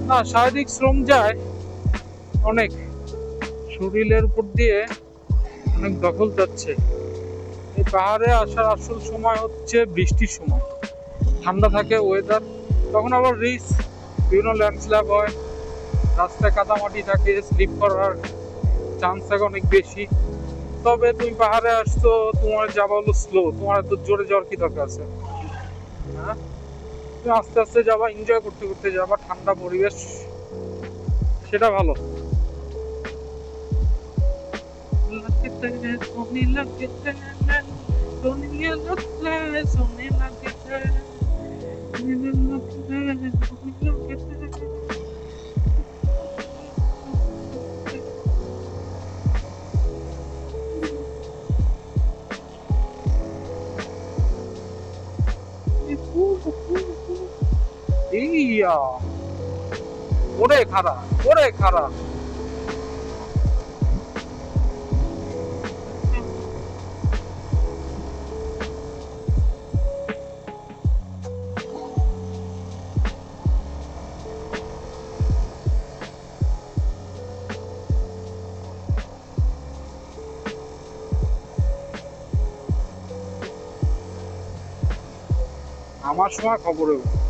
না, শারীরিক শ্রম যায় অনেক, শরীরের উপর দিয়ে অনেক দখল যাচ্ছে। এই পাহাড়ে আসার আসল সময় হচ্ছে বৃষ্টির সময়, ঠান্ডা থাকে ওয়েদার, তখন আবার রিস্ক, বিভিন্ন ল্যান্ডস্লাইড হয়, রাস্তায় কাদামাটি থাকে, স্লিপ করার চান্স থাকে অনেক বেশি। তবে তুমি পাহাড়ে আসছো, তোমার যাওয়া হলো স্লো, তোমার এত জোরে যাওয়ার কি দরকার আছে? হ্যাঁ, তুমি আস্তে আস্তে যাবা, এনজয় করতে করতে যাবা, ঠান্ডা পরিবেশ, সেটা ভালো। ইয়া, ওরে খারা, ওরে খারা। আমার সময় খবর হইব।